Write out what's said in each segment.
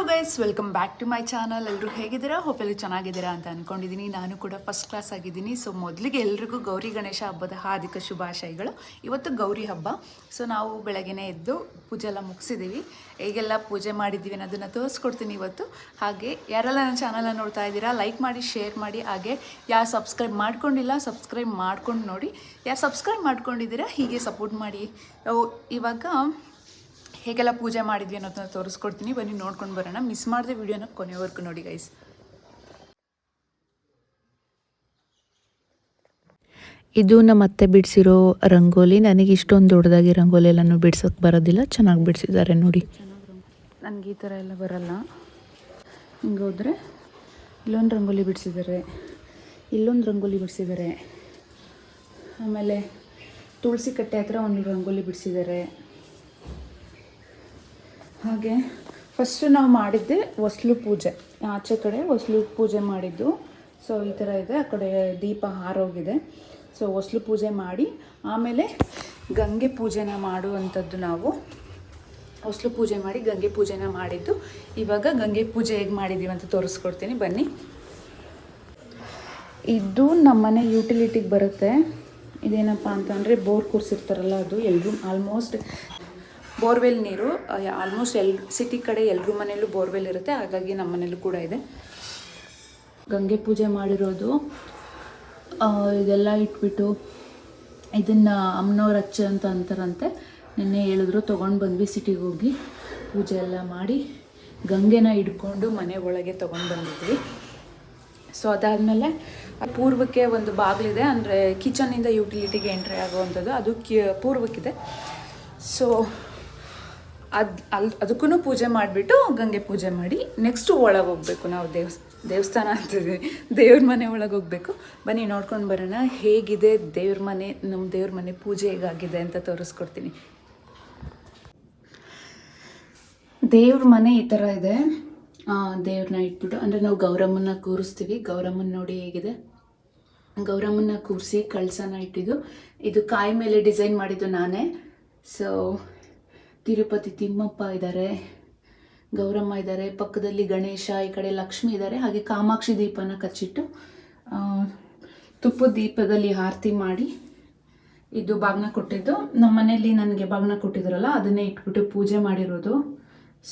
Guys, welcome back to my channel. ಎಲ್ಲರೂ ಹೇಗಿದ್ದೀರಾ? Hope ಎಲ್ಲರೂ ಚೆನ್ನಾಗಿದ್ದೀರಾ ಅಂತ ಅಂದ್ಕೊಂಡಿದ್ದೀನಿ. ನಾನು ಕೂಡ ಫಸ್ಟ್ ಕ್ಲಾಸ್ ಆಗಿದ್ದೀನಿ. ಸೊ ಮೊದಲಿಗೆ ಎಲ್ರಿಗೂ ಗೌರಿ ಗಣೇಶ ಹಬ್ಬದ ಹಾರ್ದಿಕ ಶುಭಾಶಯಗಳು. ಇವತ್ತು ಗೌರಿ ಹಬ್ಬ. ಸೊ ನಾವು ಬೆಳಗ್ಗೆನೇ ಎದ್ದು ಪೂಜೆ ಎಲ್ಲ ಮುಗಿಸಿದ್ದೀವಿ. ಹೇಗೆಲ್ಲ ಪೂಜೆ ಮಾಡಿದ್ದೀವಿ ಅನ್ನೋದನ್ನು ತೋರಿಸ್ಕೊಡ್ತೀನಿ ಇವತ್ತು. ಹಾಗೆ ಯಾರೆಲ್ಲ ನನ್ನ ಚಾನಲನ್ನು ನೋಡ್ತಾ ಇದ್ದೀರಾ, ಲೈಕ್ ಮಾಡಿ, ಶೇರ್ ಮಾಡಿ. ಹಾಗೆ ಯಾರು ಸಬ್ಸ್ಕ್ರೈಬ್ ಮಾಡ್ಕೊಂಡಿಲ್ಲ, ಸಬ್ಸ್ಕ್ರೈಬ್ ಮಾಡ್ಕೊಂಡು ನೋಡಿ. ಯಾರು ಸಬ್ಸ್ಕ್ರೈಬ್ ಮಾಡ್ಕೊಂಡಿದ್ದೀರಾ ಹೀಗೆ ಸಪೋರ್ಟ್ ಮಾಡಿ. ಇವಾಗ ಹೇಗೆಲ್ಲ ಪೂಜೆ ಮಾಡಿದ್ವಿ ಅನ್ನೋದನ್ನ ತೋರಿಸ್ಕೊಡ್ತೀನಿ, ಬನ್ನಿ ನೋಡ್ಕೊಂಡು ಬರೋಣ. ಮಿಸ್ ಮಾಡಿದೆ ವಿಡಿಯೋನ ಕೊನೆವರೆಗೂ ನೋಡಿ ಗೈಸ್. ಇದು ನಮ್ಮ ಅತ್ತೆ ಬಿಡಿಸಿರೋ ರಂಗೋಲಿ. ನನಗೆ ಇಷ್ಟೊಂದು ದೊಡ್ಡದಾಗಿ ರಂಗೋಲಿ ಎಲ್ಲನೂ ಬಿಡ್ಸೋಕ್ಕೆ ಬರೋದಿಲ್ಲ. ಚೆನ್ನಾಗಿ ಬಿಡಿಸಿದ್ದಾರೆ ನೋಡಿ. ನನಗೆ ಈ ಥರ ಎಲ್ಲ ಬರಲ್ಲ. ಹಿಂಗೆ ಹೋದರೆ ಇಲ್ಲೊಂದು ರಂಗೋಲಿ ಬಿಡಿಸಿದ್ದಾರೆ, ಇಲ್ಲೊಂದು ರಂಗೋಲಿ ಬಿಡಿಸಿದ್ದಾರೆ, ಆಮೇಲೆ ತುಳಸಿ ಕಟ್ಟೆ ಹತ್ರ ಒಂದು ರಂಗೋಲಿ ಬಿಡಿಸಿದ್ದಾರೆ. ಹಾಗೆ ಫಸ್ಟ್ ನಾವು ಮಾಡಿದ್ದೆ ಹೊಸ್ಲು ಪೂಜೆ, ಆಚೆ ಕಡೆ ಹೊಸ್ಲು ಪೂಜೆ ಮಾಡಿದ್ದು. ಸೊ ಈ ಥರ ಇದೆ, ಆ ಕಡೆ ದೀಪ ಹಾರೋಗಿದೆ. ಸೊ ಹೊಸ್ಲು ಪೂಜೆ ಮಾಡಿ ಆಮೇಲೆ ಗಂಗೆ ಪೂಜೆನ ಮಾಡುವಂಥದ್ದು. ನಾವು ಹೊಸ್ಲು ಪೂಜೆ ಮಾಡಿ ಗಂಗೆ ಪೂಜೆನ ಮಾಡಿದ್ದು. ಇವಾಗ ಗಂಗೆ ಪೂಜೆ ಹೇಗೆ ಮಾಡಿದ್ದೀವಿ ಅಂತ ತೋರಿಸ್ಕೊಡ್ತೀನಿ ಬನ್ನಿ. ಇದು ನಮ್ಮನೆ ಯುಟಿಲಿಟಿಗೆ ಬರುತ್ತೆ. ಇದೇನಪ್ಪ ಅಂತಂದರೆ ಬೋರ್ ಕೂರಿಸಿರ್ತಾರಲ್ಲ, ಅದು ಎಲ್ಲರೂ ಆಲ್ಮೋಸ್ಟ್ ಬೋರ್ವೆಲ್ ನೀರು ಆಲ್ಮೋಸ್ಟ್ ಸಿಟಿ ಕಡೆ ಎಲ್ಲರ ಮನೆಯಲ್ಲೂ ಬೋರ್ವೆಲ್ ಇರುತ್ತೆ. ಹಾಗಾಗಿ ನಮ್ಮ ಮನೇಲೂ ಕೂಡ ಇದೆ. ಗಂಗೆ ಪೂಜೆ ಮಾಡಿರೋದು ಇದೆಲ್ಲ ಇಟ್ಬಿಟ್ಟು ಇದನ್ನು ಅಮ್ಮನವ್ರ ಅಚ್ಚ ಅಂತ ಅಂತಾರಂತೆ. ನಿನ್ನೆ ಹೇಳಿದ್ರು, ತೊಗೊಂಡು ಬಂದ್ವಿ ಸಿಟಿಗೆ ಹೋಗಿ ಪೂಜೆ ಎಲ್ಲ ಮಾಡಿ ಗಂಗೆನ ಹಿಡ್ಕೊಂಡು ಮನೆ ಒಳಗೆ ತೊಗೊಂಡು ಬಂದಿದ್ವಿ. ಸೊ ಅದಾದಮೇಲೆ ಪೂರ್ವಕ್ಕೆ ಒಂದು ಬಾಗಿಲಿದೆ, ಅಂದರೆ ಕಿಚನಿಂದ ಯುಟಿಲಿಟಿಗೆ ಎಂಟ್ರಿ ಆಗುವಂಥದ್ದು, ಅದು ಪೂರ್ವಕ್ಕಿದೆ. ಸೊ ಅದಕ್ಕೂ ಪೂಜೆ ಮಾಡಿಬಿಟ್ಟು ಗಂಗೆ ಪೂಜೆ ಮಾಡಿ ನೆಕ್ಸ್ಟು ಒಳಗೆ ಹೋಗಬೇಕು. ನಾವು ದೇವಸ್ಥಾನ ಅಂತಿದ್ವಿ, ದೇವ್ರ ಮನೆ ಒಳಗೆ ಹೋಗಬೇಕು. ಬನ್ನಿ ನೋಡ್ಕೊಂಡು ಬರೋಣ ಹೇಗಿದೆ ದೇವ್ರ ಮನೆ, ನಮ್ಮ ದೇವ್ರ ಮನೆ ಪೂಜೆ ಹೇಗಾಗಿದೆ ಅಂತ ತೋರಿಸ್ಕೊಡ್ತೀನಿ. ದೇವ್ರ ಮನೆ ಈ ಥರ ಇದೆ. ದೇವ್ರನ್ನ ಇಟ್ಬಿಟ್ಟು, ಅಂದರೆ ನಾವು ಗೌರಮ್ಮನ ಕೂರಿಸ್ತೀವಿ. ಗೌರಮ್ಮನ ನೋಡಿ ಹೇಗಿದೆ. ಗೌರಮ್ಮನ ಕೂರಿಸಿ ಕಳಸನ ಇಟ್ಟಿದ್ದು. ಇದು ಕಾಯಿ ಮೇಲೆ ಡಿಸೈನ್ ಮಾಡಿದ್ದು ನಾನೇ. ಸೊ ತಿರುಪತಿ ತಿಮ್ಮಪ್ಪ ಇದ್ದಾರೆ, ಗೌರಮ್ಮ ಇದ್ದಾರೆ, ಪಕ್ಕದಲ್ಲಿ ಗಣೇಶ, ಈ ಕಡೆ ಲಕ್ಷ್ಮಿ ಇದ್ದಾರೆ. ಹಾಗೆ ಕಾಮಾಕ್ಷಿ ದೀಪನ ಕಚ್ಚಿಟ್ಟು ತುಪ್ಪದ ದೀಪದಲ್ಲಿ ಆರತಿ ಮಾಡಿ ಇದು ಬಾಗ್ನ ಕೊಟ್ಟಿದ್ದು. ನಮ್ಮ ಮನೆಯಲ್ಲಿ ನನಗೆ ಬಾಗ್ನ ಕೊಟ್ಟಿದ್ರಲ್ಲ, ಅದನ್ನೇ ಇಟ್ಬಿಟ್ಟು ಪೂಜೆ ಮಾಡಿರೋದು.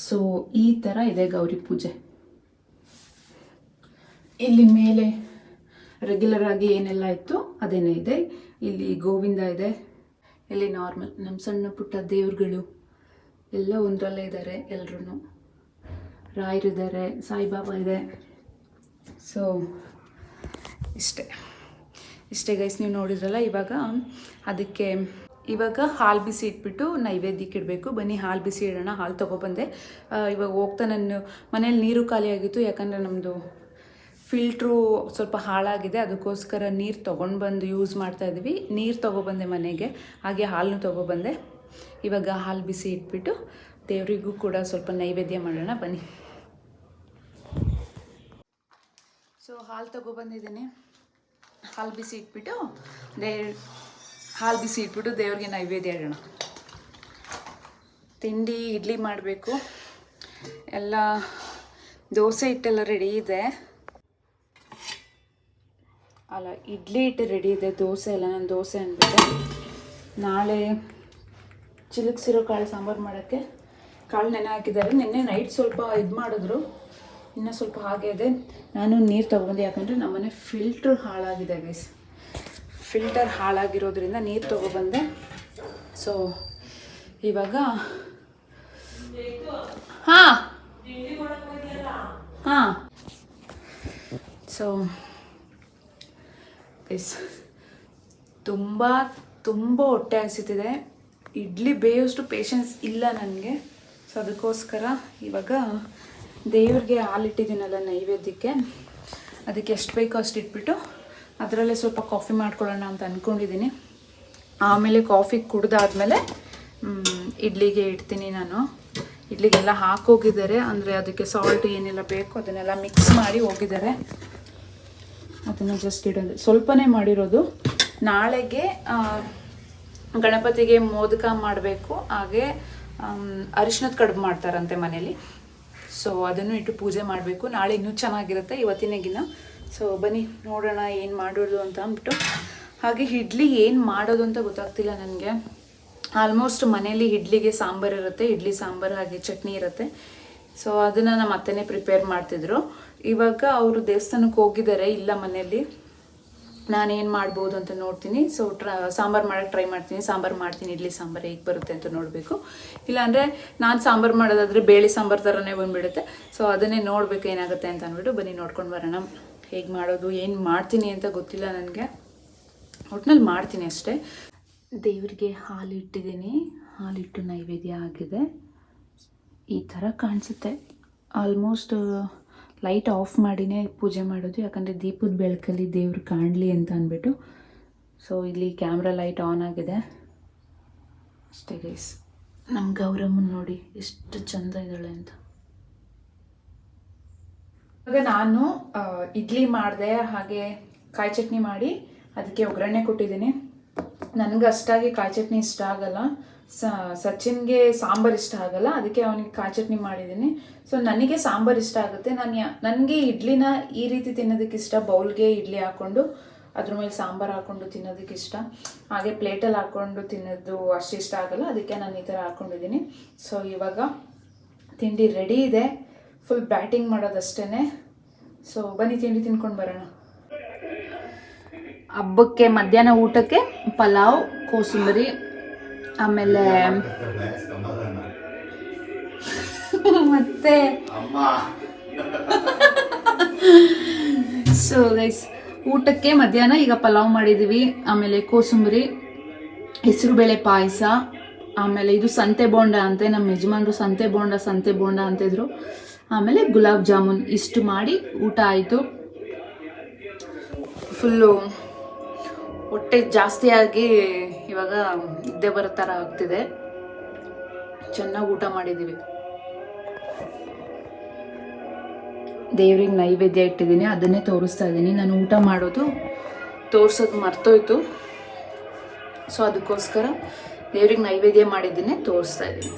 ಸೊ ಈ ಥರ ಇದೆ ಗೌರಿ ಪೂಜೆ. ಇಲ್ಲಿ ಮೇಲೆ ರೆಗ್ಯುಲರ್ ಆಗಿ ಏನೆಲ್ಲ ಇತ್ತು ಅದೇನೇ ಇದೆ. ಇಲ್ಲಿ ಗೋವಿಂದ ಇದೆ, ಇಲ್ಲಿ ನಾರ್ಮಲ್ ನಮ್ಮ ಸಣ್ಣ ಪುಟ್ಟ ದೇವ್ರುಗಳು ಎಲ್ಲ ಒಂದರಲ್ಲೇ ಇದ್ದಾರೆ. ಎಲ್ಲರೂ ರಾಯರಿದ್ದಾರೆ, ಸಾಯಿಬಾಬಾ ಇದೆ. ಸೊ ಇಷ್ಟೇ ಗೈಸ್, ನೀವು ನೋಡಿದ್ರಲ್ಲ. ಇವಾಗ ಹಾಲು ಬಿಸಿ ಇಟ್ಬಿಟ್ಟು ನೈವೇದ್ಯಕ್ಕೆ ಇಡಬೇಕು. ಬನ್ನಿ ಹಾಲು ಬಿಸಿ ಇಡೋಣ. ಹಾಲು ತೊಗೊಬಂದೆ. ಇವಾಗ ಹೋಗ್ತಾ ನನ್ನ ಮನೇಲಿ ನೀರು ಖಾಲಿ ಆಗಿತ್ತು, ಯಾಕಂದರೆ ನಮ್ಮದು ಫಿಲ್ಟ್ರು ಸ್ವಲ್ಪ ಹಾಳಾಗಿದೆ. ಅದಕ್ಕೋಸ್ಕರ ನೀರು ತೊಗೊಂಡು ಬಂದು ಯೂಸ್ ಮಾಡ್ತಾಯಿದ್ವಿ. ನೀರು ತೊಗೊಬಂದೆ ಮನೆಗೆ, ಹಾಗೆ ಹಾಲನ್ನು ತೊಗೊಬಂದೆ. ಇವಾಗ ಹಾಲು ಬಿಸಿ ಇಟ್ಬಿಟ್ಟು ದೇವರಿಗೂ ಕೂಡ ಸ್ವಲ್ಪ ನೈವೇದ್ಯ ಮಾಡೋಣ ಬನ್ನಿ. ಸೊ ಹಾಲು ತೊಗೊಬಂದಿದ್ದೀನಿ. ಹಾಲು ಬಿಸಿ ಇಟ್ಬಿಟ್ಟು ದೇವ್ರಿಗೆ ನೈವೇದ್ಯ ಇಡೋಣ. ತಿಂಡಿ ಇಡ್ಲಿ ಮಾಡಬೇಕು. ಎಲ್ಲ ದೋಸೆ ಹಿಟ್ಟೆಲ್ಲ ರೆಡಿ ಇದೆ. ಅಲ್ಲ, ಇಡ್ಲಿ ಹಿಟ್ಟು ರೆಡಿ ಇದೆ, ದೋಸೆ ಎಲ್ಲ. ನಾನು ದೋಸೆ ಅಂದ್ಬಿಟ್ಟೆ. ನಾಳೆ ಚಿಲುಕ್ಸಿರೋ ಕಾಳು ಸಾಂಬಾರು ಮಾಡೋಕ್ಕೆ ಕಾಳು ನೆನೆ ಹಾಕಿದ್ದಾರೆ. ನಿನ್ನೆ ನೈಟ್ ಸ್ವಲ್ಪ ಇದು ಮಾಡಿದ್ರು, ಇನ್ನೂ ಸ್ವಲ್ಪ ಹಾಗೆ ಇದೆ. ನಾನು ನೀರು ತೊಗೊಬಂದೆ, ಯಾಕಂದರೆ ನಮ್ಮನೆ ಫಿಲ್ಟ್ರ್ ಹಾಳಾಗಿದೆ ಗೈಸ್. ಫಿಲ್ಟರ್ ಹಾಳಾಗಿರೋದ್ರಿಂದ ನೀರು ತೊಗೊಬಂದೆ. ಸೊ ಇವಾಗ ಹಾಂ ಸೊ ಗೈಸ್, ತುಂಬ ಹೊಟ್ಟೆ ಹಸಿತಿದೆ. ಇಡ್ಲಿ ಬೇಯೋಷ್ಟು ಪೇಷನ್ಸ್ ಇಲ್ಲ ನನಗೆ. ಸೊ ಅದಕ್ಕೋಸ್ಕರ ಇವಾಗ ದೇವ್ರಿಗೆ ಹಾಲಿಟ್ಟಿದ್ದೀನಲ್ಲ ನೈವೇದ್ಯಕ್ಕೆ, ಅದಕ್ಕೆ ಎಷ್ಟು ಬೇಕೋ ಅಷ್ಟು ಇಟ್ಬಿಟ್ಟು ಅದರಲ್ಲೇ ಸ್ವಲ್ಪ ಕಾಫಿ ಮಾಡ್ಕೊಳ್ಳೋಣ ಅಂತ ಅಂದ್ಕೊಂಡಿದ್ದೀನಿ. ಆಮೇಲೆ ಕಾಫಿ ಕುಡ್ದಾದ್ಮೇಲೆ ಇಡ್ಲಿಗೆ ಇಡ್ತೀನಿ ನಾನು. ಇಡ್ಲಿಗೆಲ್ಲ ಹಾಕೋಗಿದ್ದಾರೆ, ಅಂದರೆ ಅದಕ್ಕೆ ಸಾಲ್ಟ್ ಏನೆಲ್ಲ ಬೇಕು ಅದನ್ನೆಲ್ಲ ಮಿಕ್ಸ್ ಮಾಡಿ ಹೋಗಿದ್ದಾರೆ. ಅದನ್ನು ಜಸ್ಟ್ ಇಡೋದು, ಸ್ವಲ್ಪನೇ ಮಾಡಿರೋದು. ನಾಳೆಗೆ ಗಣಪತಿಗೆ ಮೋದಕ ಮಾಡಬೇಕು. ಹಾಗೆ ಅರಿಶಿನದ ಕಡುಬು ಮಾಡ್ತಾರಂತೆ ಮನೇಲಿ. ಸೊ ಅದನ್ನು ಇಟ್ಟು ಪೂಜೆ ಮಾಡಬೇಕು. ನಾಳೆ ಇನ್ನೂ ಚೆನ್ನಾಗಿರುತ್ತೆ ಇವತ್ತಿನಗಿನ್ನ. ಸೊ ಬನ್ನಿ ನೋಡೋಣ ಏನು ಮಾಡೋದು ಅಂತ ಅಂದ್ಬಿಟ್ಟು. ಹಾಗೆ ಇಡ್ಲಿ ಏನು ಮಾಡೋದು ಅಂತ ಗೊತ್ತಾಗ್ತಿಲ್ಲ ನನಗೆ. ಆಲ್ಮೋಸ್ಟ್ ಮನೇಲಿ ಇಡ್ಲಿಗೆ ಸಾಂಬಾರು ಇರುತ್ತೆ, ಇಡ್ಲಿ ಸಾಂಬಾರು ಹಾಗೆ ಚಟ್ನಿ ಇರುತ್ತೆ. ಸೊ ಅದನ್ನು ನಮ್ಮ ಅತ್ತೆನೇ ಪ್ರಿಪೇರ್ ಮಾಡ್ತಿದ್ರು. ಇವಾಗ ಅವರು ದೇವಸ್ಥಾನಕ್ಕೆ ಹೋಗಿದ್ದಾರೆ, ಇಲ್ಲ ಮನೆಯಲ್ಲಿ. ನಾನೇನು ಮಾಡ್ಬೋದು ಅಂತ ನೋಡ್ತೀನಿ. ಸೊ ಸಾಂಬಾರು ಮಾಡೋಕ್ಕೆ ಟ್ರೈ ಮಾಡ್ತೀನಿ. ಸಾಂಬಾರು ಮಾಡ್ತೀನಿ, ಇಡ್ಲಿ ಸಾಂಬಾರು ಹೇಗೆ ಬರುತ್ತೆ ಅಂತ ನೋಡಬೇಕು. ಇಲ್ಲಾಂದರೆ ನಾನು ಸಾಂಬಾರು ಮಾಡೋದಾದರೆ ಬೇಳೆ ಸಾಂಬಾರು ಥರನೇ ಬಂದುಬಿಡುತ್ತೆ. ಸೊ ಅದನ್ನೇ ನೋಡಬೇಕು ಏನಾಗುತ್ತೆ ಅಂತ ಅಂದ್ಬಿಟ್ಟು ಬನ್ನಿ ನೋಡ್ಕೊಂಡು ಬರೋಣ. ಹೇಗೆ ಮಾಡೋದು, ಏನು ಮಾಡ್ತೀನಿ ಅಂತ ಗೊತ್ತಿಲ್ಲ ನನಗೆ. ಒಟ್ನಲ್ಲಿ ಮಾಡ್ತೀನಿ ಅಷ್ಟೇ. ದೇವರಿಗೆ ಹಾಲು ಇಟ್ಟಿದ್ದೀನಿ, ಹಾಲಿಟ್ಟು ನೈವೇದ್ಯ ಆಗಿದೆ. ಈ ಥರ ಕಾಣಿಸುತ್ತೆ. ಆಲ್ಮೋಸ್ಟ್ ಲೈಟ್ ಆಫ್ ಮಾಡಿನೇ ಪೂಜೆ ಮಾಡೋದು, ಯಾಕಂದರೆ ದೀಪದ ಬೆಳಕಲ್ಲಿ ದೇವ್ರು ಕಾಣಲಿ ಅಂತ ಅಂದ್ಬಿಟ್ಟು. ಸೊ ಇಲ್ಲಿ ಕ್ಯಾಮ್ರಾ ಲೈಟ್ ಆನ್ ಆಗಿದೆ ಅಷ್ಟೇ ಗೈಸ್. ನಮ್ಮ ಗೌರಮ್ಮನ ನೋಡಿ ಎಷ್ಟು ಚಂದ ಇದ್ದಾಳೆ ಅಂತ. ಇವಾಗ ನಾನು ಇಡ್ಲಿ ಮಾಡಿದೆ, ಹಾಗೆ ಕಾಯಿ ಚಟ್ನಿ ಮಾಡಿ ಅದಕ್ಕೆ ಒಗ್ಗರಣೆ ಕೊಟ್ಟಿದ್ದೀನಿ. ನನಗೆ ಅಷ್ಟಾಗಿ ಕಾಯಿ ಚಟ್ನಿ ಇಷ್ಟ ಆಗಲ್ಲ, ಸಚಿನ್ಗೆ ಸಾಂಬಾರು ಇಷ್ಟ ಆಗಲ್ಲ, ಅದಕ್ಕೆ ಅವನಿಗೆ ಕಾಯಿ ಚಟ್ನಿ ಮಾಡಿದ್ದೀನಿ. ಸೊ ನನಗೆ ಸಾಂಬಾರು ಇಷ್ಟ ಆಗುತ್ತೆ. ನನಗೆ ಇಡ್ಲಿನ ಈ ರೀತಿ ತಿನ್ನೋದಕ್ಕೆ ಇಷ್ಟ. ಬೌಲ್ಗೆ ಇಡ್ಲಿ ಹಾಕ್ಕೊಂಡು ಅದ್ರ ಮೇಲೆ ಸಾಂಬಾರು ಹಾಕ್ಕೊಂಡು ತಿನ್ನೋದಕ್ಕೆ ಇಷ್ಟ. ಹಾಗೆ ಪ್ಲೇಟಲ್ಲಿ ಹಾಕ್ಕೊಂಡು ತಿನ್ನೋದು ಅಷ್ಟು ಇಷ್ಟ ಆಗಲ್ಲ, ಅದಕ್ಕೆ ನಾನು ಈ ಥರ ಹಾಕ್ಕೊಂಡಿದ್ದೀನಿ. ಸೊ ಇವಾಗ ತಿಂಡಿ ರೆಡಿ ಇದೆ, ಫುಲ್ ಬ್ಯಾಟಿಂಗ್ ಮಾಡೋದಷ್ಟೇ. ಸೊ ಬನ್ನಿ ತಿಂಡಿ ತಿನ್ಕೊಂಡು ಬರೋಣ. ಹಬ್ಬಕ್ಕೆ ಮಧ್ಯಾಹ್ನ ಊಟಕ್ಕೆ ಪಲಾವ್, ಕೋಸಂಬರಿ, ಆಮೇಲೆ ಮತ್ತೆ ಸೊ ಗೈಸ್ ಊಟಕ್ಕೆ ಮಧ್ಯಾಹ್ನ ಈಗ ಪಲಾವ್ ಮಾಡಿದ್ದೀವಿ, ಆಮೇಲೆ ಕೋಸಂಬರಿ, ಹೆಸರುಬೇಳೆ ಪಾಯಸ, ಆಮೇಲೆ ಇದು ಸಂತೆ ಬೋಂಡ ಅಂತೆ. ನಮ್ಮ ಯಜಮಾನ್ರು ಸಂತೆ ಬೋಂಡ ಅಂತಿದ್ರು. ಆಮೇಲೆ ಗುಲಾಬ್ ಜಾಮೂನ್. ಇಷ್ಟು ಮಾಡಿ ಊಟ ಆಯಿತು. ಫುಲ್ಲು ಹೊಟ್ಟೆ ಜಾಸ್ತಿ ಆಗಿ ಇವಾಗ ನಿದ್ದೆ ಬರೋ ಥರ ಆಗ್ತಿದೆ. ಚೆನ್ನಾಗಿ ಊಟ ಮಾಡಿದ್ದೀವಿ. ದೇವ್ರಿಗೆ ನೈವೇದ್ಯ ಇಟ್ಟಿದ್ದೀನಿ, ಅದನ್ನೇ ತೋರಿಸ್ತಾ ಇದ್ದೀನಿ. ನಾನು ಊಟ ಮಾಡೋದು ತೋರಿಸೋದು ಮರ್ತೋಯ್ತು. ಸೊ ಅದಕ್ಕೋಸ್ಕರ ದೇವ್ರಿಗೆ ನೈವೇದ್ಯ ಮಾಡಿದ್ದೀನಿ, ತೋರಿಸ್ತಾ ಇದ್ದೀನಿ.